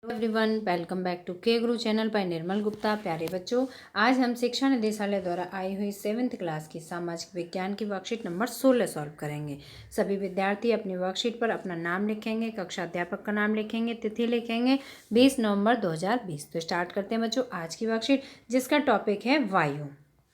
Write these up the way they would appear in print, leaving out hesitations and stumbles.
Everyone, welcome back to के गुरु channel bye निर्मल गुप्ता। प्यारे बच्चों, आज हम शिक्षा निदेशालय द्वारा आई हुई 7th क्लास की सामाजिक विज्ञान की वर्कशीट नंबर 16 सॉल्व करेंगे। सभी विद्यार्थी अपनी वर्कशीट पर अपना नाम लिखेंगे, कक्षा अध्यापक का नाम लिखेंगे, तिथि लिखेंगे 20 नवंबर 2020। तो स्टार्ट करते हैं बच्चों आज की वर्कशीट, जिसका टॉपिक है वायु।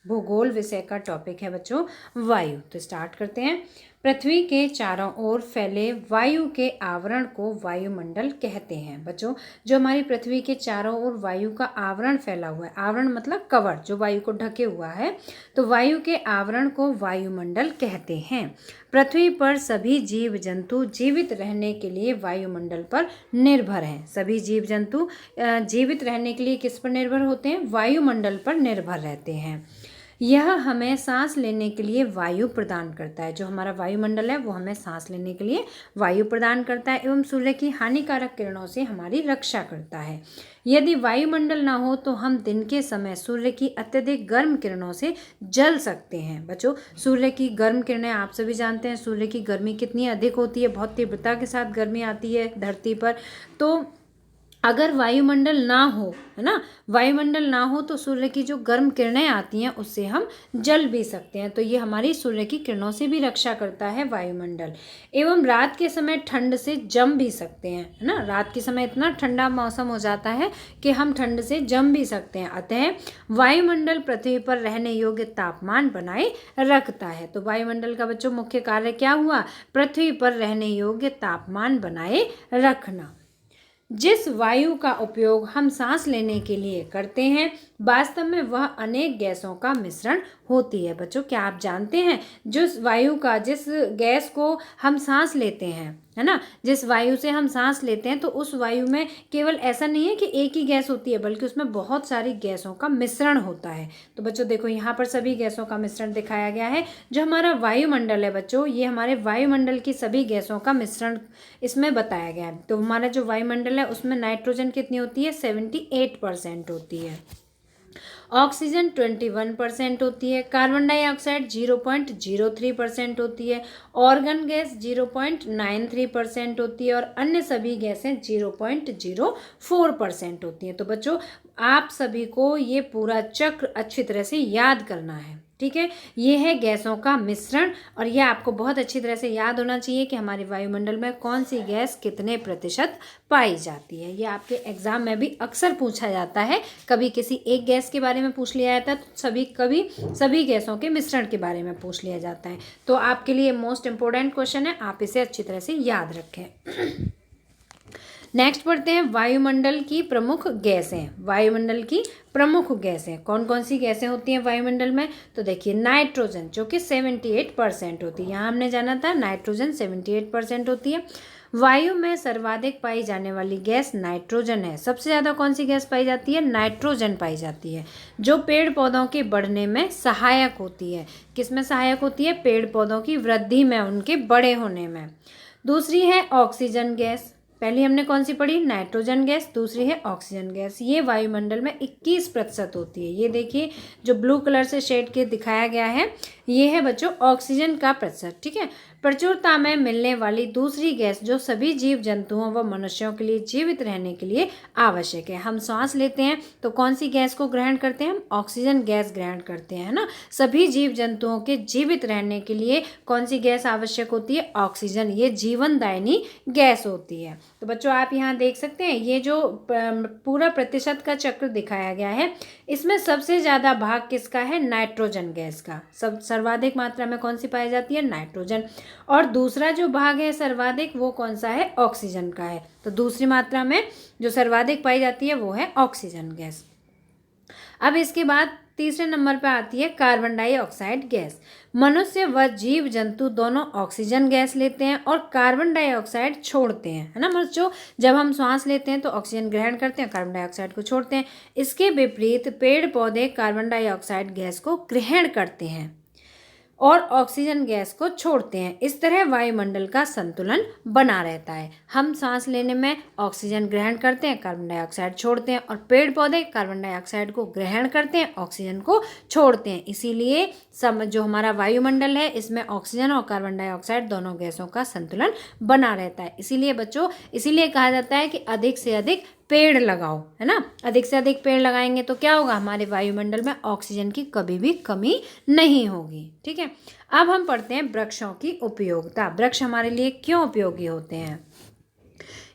भूगोल विषय का टॉपिक है बच्चों वायु। तो स्टार्ट करते हैं। पृथ्वी के चारों ओर फैले वायु के आवरण को वायुमंडल कहते हैं। बच्चों, जो हमारी पृथ्वी के चारों ओर वायु का आवरण फैला हुआ है, आवरण मतलब कवर, जो वायु को ढके हुआ है, तो वायु के आवरण को वायुमंडल कहते हैं। पृथ्वी पर सभी जीव जंतु जीवित रहने के लिए वायुमंडल पर निर्भर हैं। सभी जीव जंतु जीवित रहने के लिए किस पर निर्भर होते हैं? वायुमंडल पर निर्भर रहते हैं। यह हमें सांस लेने के लिए वायु प्रदान करता है। जो हमारा वायुमंडल है वो हमें सांस लेने के लिए वायु प्रदान करता है एवं सूर्य की हानिकारक किरणों से हमारी रक्षा करता है। यदि वायुमंडल ना हो तो हम दिन के समय सूर्य की अत्यधिक गर्म किरणों से जल सकते हैं। बच्चों, सूर्य की गर्म किरणें आप सभी जानते हैं, सूर्य की गर्मी कितनी अधिक होती है, बहुत तीव्रता के साथ गर्मी आती है धरती पर। तो अगर वायुमंडल ना हो, है ना, वायुमंडल ना हो तो सूर्य की जो गर्म किरणें आती हैं उससे हम जल भी सकते हैं। तो ये हमारी सूर्य की किरणों से भी रक्षा करता है वायुमंडल। एवं रात के समय ठंड से जम भी सकते हैं, है ना, रात के समय इतना ठंडा मौसम हो जाता है कि हम ठंड से जम भी सकते हैं। अतः वायुमंडल पृथ्वी पर रहने योग्य तापमान बनाए रखता है। तो वायुमंडल का बच्चों मुख्य कार्य क्या हुआ? पृथ्वी पर रहने योग्य तापमान बनाए रखना। जिस वायु का उपयोग हम सांस लेने के लिए करते हैं, वास्तव में वह अनेक गैसों का मिश्रण होती है। बच्चों, क्या आप जानते हैं जिस गैस को हम सांस लेते हैं, है ना, जिस वायु से हम सांस लेते हैं, तो उस वायु में केवल ऐसा नहीं है कि एक ही गैस होती है, बल्कि उसमें बहुत सारी गैसों का मिश्रण होता है। तो बच्चों देखो, यहाँ पर सभी गैसों का मिश्रण दिखाया गया है। जो हमारा वायुमंडल है बच्चों, ये हमारे वायुमंडल की सभी गैसों का मिश्रण इसमें बताया गया है। तो हमारा जो वायुमंडल है उसमें नाइट्रोजन कितनी होती है? 78% होती है। ऑक्सीजन 21% होती है। कार्बन डाइऑक्साइड 0.03% होती है। ऑर्गन गैस 0.93% होती है और अन्य सभी गैसें 0.04% होती हैं। तो बच्चों, आप सभी को ये पूरा चक्र अच्छी तरह से याद करना है, ठीक है। ये है गैसों का मिश्रण और ये आपको बहुत अच्छी तरह से याद होना चाहिए कि हमारे वायुमंडल में कौन सी गैस कितने प्रतिशत पाई जाती है। ये आपके एग्जाम में भी अक्सर पूछा जाता है। कभी किसी एक गैस के बारे में पूछ लिया जाता है, तो कभी सभी गैसों के मिश्रण के बारे में पूछ लिया जाता है। तो आपके लिए मोस्ट इंपॉर्टेंट क्वेश्चन है, आप इसे अच्छी तरह से याद रखें। नेक्स्ट पढ़ते हैं वायुमंडल की प्रमुख गैसें। वायुमंडल की प्रमुख गैसें कौन कौन सी गैसें होती हैं वायुमंडल में? तो देखिए, नाइट्रोजन जो कि 78% होती है। यहाँ हमने जाना था नाइट्रोजन 78% होती है। वायु में सर्वाधिक पाई जाने वाली गैस नाइट्रोजन है। सबसे ज़्यादा कौन सी गैस पाई जाती है? नाइट्रोजन पाई जाती है, जो पेड़ पौधों के बढ़ने में सहायक होती है। किस में सहायक होती है? पेड़ पौधों की वृद्धि में, उनके बड़े होने में। दूसरी है ऑक्सीजन गैस। पहली हमने कौन सी पढ़ी? Nitrogen gas. दूसरी है ऑक्सीजन गैस। ये वायुमंडल में 21% होती है। ये देखिए, जो ब्लू कलर से शेड के दिखाया गया है, ये है बच्चों ऑक्सीजन का प्रतिशत, ठीक है। प्रचुरता में मिलने वाली दूसरी गैस जो सभी जीव जंतुओं व मनुष्यों के लिए जीवित रहने के लिए आवश्यक है। हम सांस लेते हैं तो कौन सी गैस को ग्रहण करते हैं? हम ऑक्सीजन गैस ग्रहण करते हैं, है ना। सभी जीव जंतुओं के जीवित रहने के लिए कौन सी गैस आवश्यक होती है? ऑक्सीजन। ये जीवनदायिनी गैस होती है। तो बच्चों, आप यहाँ देख सकते हैं, ये जो पूरा प्रतिशत का चक्र दिखाया गया है, इसमें सबसे ज़्यादा भाग किसका है? नाइट्रोजन गैस का। सर्वाधिक मात्रा में कौन सी पाई जाती है? नाइट्रोजन। और दूसरा जो भाग है सर्वाधिक, वो कौन सा है? ऑक्सीजन का है। तो दूसरी मात्रा में जो सर्वाधिक पाई जाती है वो है ऑक्सीजन गैस। अब इसके बाद तीसरे नंबर पर आती है कार्बन डाइऑक्साइड गैस। मनुष्य व जीव जंतु दोनों ऑक्सीजन गैस लेते हैं और कार्बन डाइऑक्साइड छोड़ते हैं, है ना बच्चों। जब हम सांस लेते हैं तो ऑक्सीजन ग्रहण करते हैं, कार्बन डाइऑक्साइड को छोड़ते हैं। इसके विपरीत पेड़ पौधे कार्बन डाइऑक्साइड गैस को ग्रहण करते हैं और ऑक्सीजन गैस को छोड़ते हैं। इस तरह वायुमंडल का संतुलन बना रहता है। हम सांस लेने में ऑक्सीजन ग्रहण करते हैं, कार्बन डाइऑक्साइड छोड़ते हैं, और पेड़ पौधे कार्बन डाइऑक्साइड को ग्रहण करते हैं, ऑक्सीजन को छोड़ते हैं। इसीलिए जो हमारा वायुमंडल है, इसमें ऑक्सीजन और कार्बन डाइऑक्साइड दोनों गैसों का संतुलन बना रहता है। इसीलिए बच्चों, इसीलिए कहा जाता है कि अधिक से अधिक पेड़ लगाओ, है ना। अधिक से अधिक पेड़ लगाएंगे तो क्या होगा, हमारे वायुमंडल में ऑक्सीजन की कभी भी कमी नहीं होगी। ठीक है, अब हम पढ़ते हैं वृक्षों की उपयोगिता। वृक्ष हमारे लिए क्यों उपयोगी होते हैं।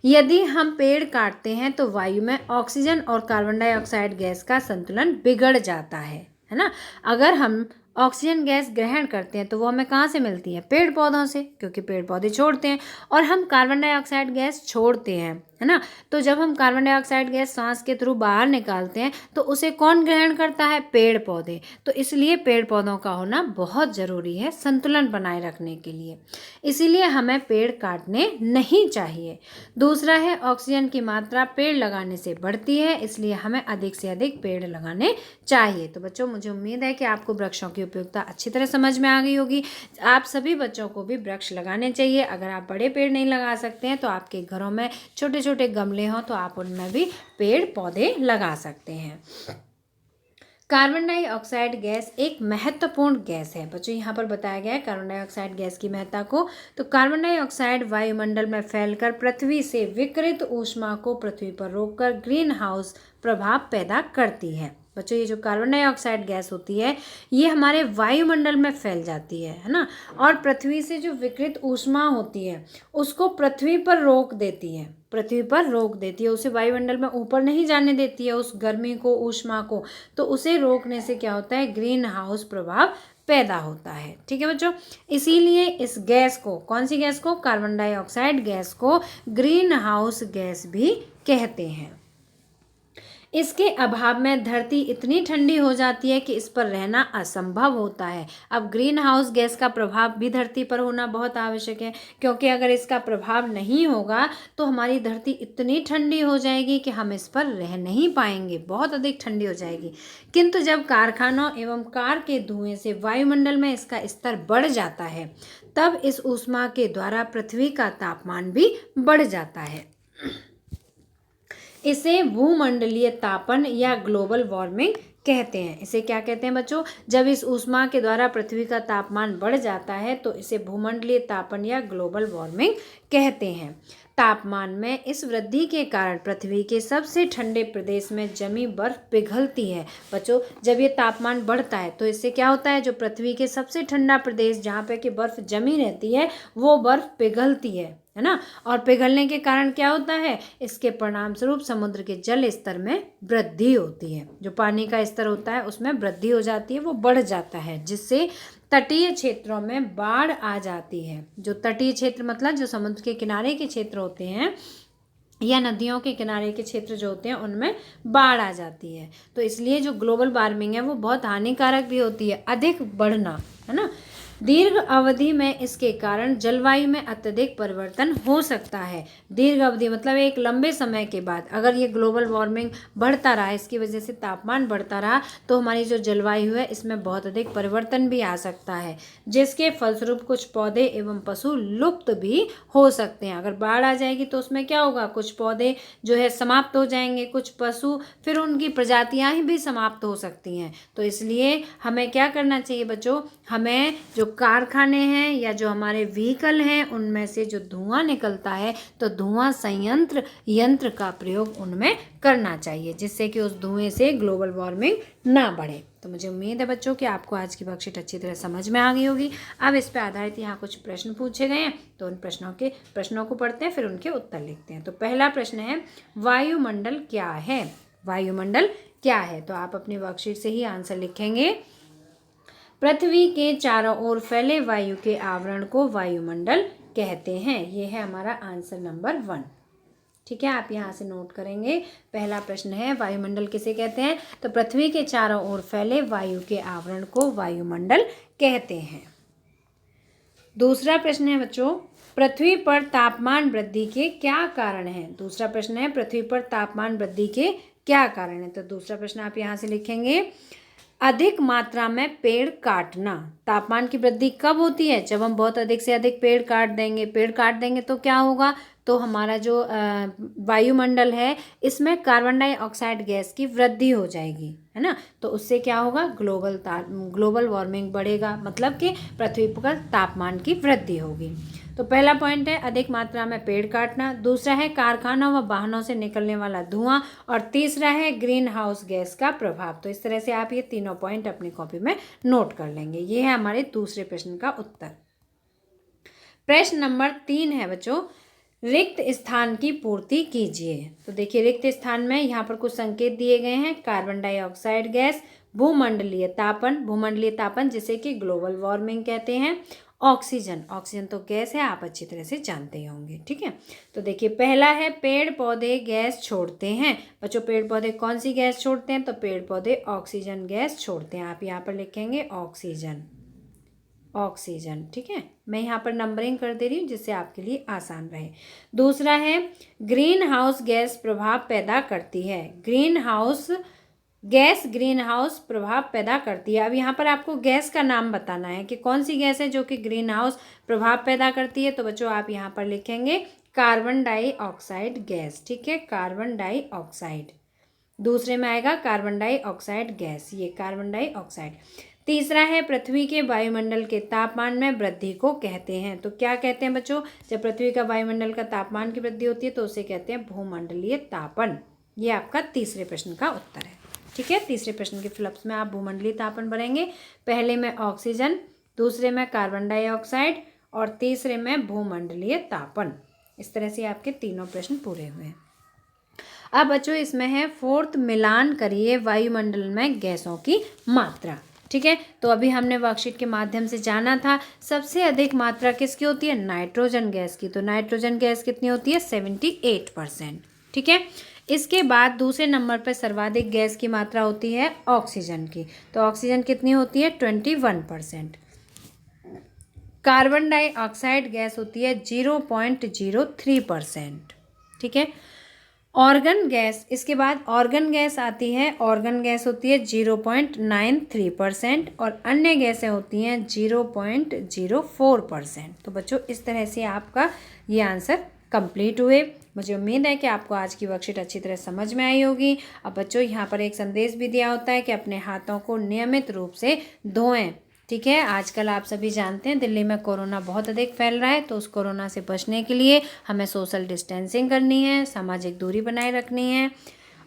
यदि हम पेड़ काटते हैं तो वायु में ऑक्सीजन और कार्बन डाइऑक्साइड गैस का संतुलन बिगड़ जाता है ना। अगर हम ऑक्सीजन गैस ग्रहण करते हैं तो वो हमें कहाँ से मिलती है, पेड़ पौधों से, क्योंकि पेड़ पौधे छोड़ते हैं, और हम कार्बन डाइऑक्साइड गैस छोड़ते हैं, है ना। तो जब हम कार्बन डाइऑक्साइड गैस सांस के थ्रू बाहर निकालते हैं तो उसे कौन ग्रहण करता है, पेड़ पौधे। तो इसलिए पेड़ पौधों का होना बहुत ज़रूरी है संतुलन बनाए रखने के लिए, इसीलिए हमें पेड़ काटने नहीं चाहिए। दूसरा है, ऑक्सीजन की मात्रा पेड़ लगाने से बढ़ती है, इसलिए हमें अधिक से अधिक पेड़ लगाने चाहिए। तो बच्चों, मुझे उम्मीद है कि आपको वृक्षों की उपयोगिता अच्छी तरह समझ में आ गई होगी। आप सभी बच्चों को भी वृक्ष लगाने चाहिए। अगर आप बड़े पेड़ नहीं लगा सकते हैं तो आपके घरों में छोटे छोटे गमले हों तो आप उनमें भी पेड़ पौधे लगा सकते हैं। कार्बन डाइऑक्साइड गैस एक महत्वपूर्ण गैस है। बच्चों, यहाँ पर बताया गया है कार्बन डाइऑक्साइड गैस की महत्ता को। तो कार्बन डाइऑक्साइड वायुमंडल में फैलकर पृथ्वी से विकिरित ऊष्मा को पृथ्वी पर रोककर ग्रीन हाउस प्रभाव पैदा करती है। बच्चों, ये जो कार्बन डाइऑक्साइड गैस होती है ये हमारे वायुमंडल में फैल जाती है ना, और पृथ्वी से जो विकिरित ऊष्मा होती है उसको पृथ्वी पर रोक देती है, पृथ्वी पर रोक देती है, उसे वायुमंडल में ऊपर नहीं जाने देती है, उस गर्मी को, ऊष्मा को। तो उसे रोकने से क्या होता है, ग्रीन हाउस प्रभाव पैदा होता है। ठीक है बच्चों, इसीलिए इस गैस को, कौन सी गैस को, कार्बन डाइऑक्साइड गैस को ग्रीन हाउस गैस भी कहते हैं। इसके अभाव में धरती इतनी ठंडी हो जाती है कि इस पर रहना असंभव होता है। अब ग्रीन हाउस गैस का प्रभाव भी धरती पर होना बहुत आवश्यक है, क्योंकि अगर इसका प्रभाव नहीं होगा तो हमारी धरती इतनी ठंडी हो जाएगी कि हम इस पर रह नहीं पाएंगे, बहुत अधिक ठंडी हो जाएगी। किंतु जब कारखानों एवं कार के धुएं से वायुमंडल में इसका स्तर बढ़ जाता है तब इस ऊष्मा के द्वारा पृथ्वी का तापमान भी बढ़ जाता है। इसे भूमंडलीय तापन या ग्लोबल वार्मिंग कहते हैं। इसे क्या कहते हैं बच्चों, जब इस ऊष्मा के द्वारा पृथ्वी का तापमान बढ़ जाता है तो इसे भूमंडलीय तापन या ग्लोबल वार्मिंग कहते हैं। तापमान में इस वृद्धि के कारण पृथ्वी के सबसे ठंडे प्रदेश में जमी बर्फ पिघलती है। बच्चों, जब ये तापमान बढ़ता है तो इससे क्या होता है, जो पृथ्वी के सबसे ठंडा प्रदेश जहाँ पे कि बर्फ जमी रहती है वो बर्फ पिघलती है ना। और पिघलने के कारण क्या होता है, इसके परिणाम स्वरूप समुद्र के जल स्तर में वृद्धि होती है। जो पानी का स्तर होता है उसमें वृद्धि हो जाती है, वो बढ़ जाता है, जिससे तटीय क्षेत्रों में बाढ़ आ जाती है। जो तटीय क्षेत्र मतलब जो समुद्र के किनारे के क्षेत्र होते हैं या नदियों के किनारे के क्षेत्र जो होते हैं उनमें बाढ़ आ जाती है। तो इसलिए जो ग्लोबल वार्मिंग है वो बहुत हानिकारक भी होती है, अधिक बढ़ना, है ना। दीर्घ अवधि में इसके कारण जलवायु में अत्यधिक परिवर्तन हो सकता है। दीर्घ अवधि मतलब एक लंबे समय के बाद अगर ये ग्लोबल वार्मिंग बढ़ता रहा, इसकी वजह से तापमान बढ़ता रहा, तो हमारी जो जलवायु है इसमें बहुत अधिक परिवर्तन भी आ सकता है, जिसके फलस्वरूप कुछ पौधे एवं पशु लुप्त भी हो सकते हैं। अगर बाढ़ आ जाएगी तो उसमें क्या होगा, कुछ पौधे जो है समाप्त हो जाएंगे, कुछ पशु, फिर उनकी प्रजातियां ही भी समाप्त हो सकती हैं। तो इसलिए हमें क्या करना चाहिए बच्चों, हमें जो कारखाने हैं या जो हमारे व्हीकल हैं उनमें से जो धुआं निकलता है तो धुआं संयंत्र यंत्र का प्रयोग उनमें करना चाहिए, जिससे कि उस धुएं से ग्लोबल वार्मिंग ना बढ़े। तो मुझे उम्मीद है बच्चों कि आपको आज की वर्कशीट अच्छी तरह समझ में आ गई होगी। अब इस पर आधारित यहाँ कुछ प्रश्न पूछे गए हैं, तो उन प्रश्नों को पढ़ते हैं, फिर उनके उत्तर लिखते हैं। तो पहला प्रश्न है, वायुमंडल क्या है। वायुमंडल क्या है, तो आप अपनी वर्कशीट से ही आंसर लिखेंगे। पृथ्वी के चारों ओर फैले वायु के आवरण को वायुमंडल कहते हैं। ये है हमारा आंसर नंबर 1। ठीक है, आप यहाँ से नोट करेंगे। पहला प्रश्न है, वायुमंडल किसे कहते हैं, तो पृथ्वी के चारों ओर फैले वायु के आवरण को वायुमंडल कहते हैं। दूसरा प्रश्न है बच्चों, पृथ्वी पर तापमान वृद्धि के क्या कारण हैं। दूसरा प्रश्न है, पृथ्वी पर तापमान वृद्धि के क्या कारण है। तो दूसरा प्रश्न आप यहाँ से लिखेंगे, अधिक मात्रा में पेड़ काटना। तापमान की वृद्धि कब होती है, जब हम बहुत अधिक से अधिक पेड़ काट देंगे। पेड़ काट देंगे तो क्या होगा, तो हमारा जो वायुमंडल है इसमें कार्बन डाइऑक्साइड गैस की वृद्धि हो जाएगी, है ना। तो उससे क्या होगा, ग्लोबल वार्मिंग बढ़ेगा, मतलब कि पृथ्वी पर तापमान की वृद्धि होगी। तो पहला पॉइंट है अधिक मात्रा में पेड़ काटना, दूसरा है कारखानों व वाहनों से निकलने वाला धुआं, और तीसरा है ग्रीन हाउस गैस का प्रभाव। तो इस तरह से आप ये तीनों पॉइंट अपनी कॉपी में नोट कर लेंगे। ये है हमारे दूसरे प्रश्न का उत्तर। प्रश्न नंबर 3 है बच्चों, रिक्त स्थान की पूर्ति कीजिए। तो देखिए रिक्त स्थान में यहाँ पर कुछ संकेत दिए गए हैं। कार्बन डाइऑक्साइड गैस, भूमंडलीय तापन जिसे कि ग्लोबल वार्मिंग कहते हैं, ऑक्सीजन तो गैस है, आप अच्छी तरह से जानते ही होंगे, ठीक है। तो देखिए पहला है पेड़ पौधे गैस छोड़ते हैं। बच्चों पेड़ पौधे कौन सी गैस छोड़ते हैं? तो पेड़ पौधे ऑक्सीजन गैस छोड़ते हैं। आप यहाँ पर लिखेंगे ऑक्सीजन, ठीक है। मैं यहाँ पर नंबरिंग कर दे रही हूँ जिससे आपके लिए आसान रहे। दूसरा है ग्रीन हाउस गैस प्रभाव पैदा करती है। ग्रीन हाउस प्रभाव पैदा करती है। अब यहाँ पर आपको गैस का नाम बताना है कि कौन सी गैस है जो कि ग्रीन हाउस प्रभाव पैदा करती है। तो बच्चों आप यहाँ पर लिखेंगे कार्बन डाइऑक्साइड गैस, ठीक है, कार्बन डाइऑक्साइड। दूसरे में आएगा कार्बन डाइऑक्साइड गैस, ये कार्बन डाइऑक्साइड। तीसरा है पृथ्वी के वायुमंडल के तापमान में वृद्धि को कहते हैं। तो क्या कहते हैं बच्चों? जब पृथ्वी का वायुमंडल का तापमान की वृद्धि होती है तो उसे कहते हैं भूमंडलीय तापन। ये आपका तीसरे प्रश्न का उत्तर है, ठीक है। तीसरे प्रश्न के फिलअप्स में आप भूमंडलीय तापन भरेंगे। पहले में ऑक्सीजन, दूसरे में कार्बन डाइऑक्साइड और तीसरे में भूमंडलीय तापन। इस तरह से आपके तीनों प्रश्न पूरे हुए हैं। अब बच्चों इसमें है फोर्थ, मिलान करिए वायुमंडल में गैसों की मात्रा, ठीक है। तो अभी हमने वर्कशीट के माध्यम से जाना था सबसे अधिक मात्रा किसकी होती है? नाइट्रोजन गैस की। तो नाइट्रोजन गैस कितनी होती है? 78%, ठीक है। इसके बाद दूसरे नंबर पर सर्वाधिक गैस की मात्रा होती है ऑक्सीजन की। तो ऑक्सीजन कितनी होती है? 21%। कार्बन डाइऑक्साइड गैस होती है 0.03%, ठीक है। ऑर्गन गैस, इसके बाद ऑर्गन गैस आती है, ऑर्गन गैस होती है 0.93% और अन्य गैसें होती हैं 0.04%। तो बच्चों इस तरह से आपका ये आंसर कंप्लीट हुए। मुझे उम्मीद है कि आपको आज की वर्कशीट अच्छी तरह समझ में आई होगी। अब बच्चों यहाँ पर एक संदेश भी दिया होता है कि अपने हाथों को नियमित रूप से धोएं, ठीक है। आजकल आप सभी जानते हैं दिल्ली में कोरोना बहुत अधिक फैल रहा है, तो उस कोरोना से बचने के लिए हमें सोशल डिस्टेंसिंग करनी है, सामाजिक दूरी बनाए रखनी है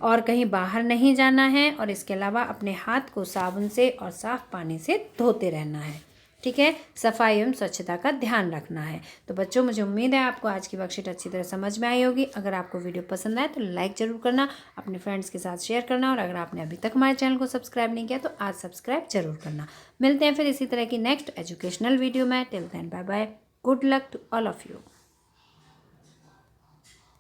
और कहीं बाहर नहीं जाना है, और इसके अलावा अपने हाथ को साबुन से और साफ पानी से धोते रहना है, ठीक है। सफाई एवं स्वच्छता का ध्यान रखना है। तो बच्चों मुझे उम्मीद है आपको आज की वर्कशीट अच्छी तरह समझ में आई होगी। अगर आपको वीडियो पसंद आए तो लाइक ज़रूर करना, अपने फ्रेंड्स के साथ शेयर करना, और अगर आपने अभी तक हमारे चैनल को सब्सक्राइब नहीं किया तो आज सब्सक्राइब जरूर करना। मिलते हैं फिर इसी तरह की नेक्स्ट एजुकेशनल वीडियो में। Till then bye bye, good luck to all of you.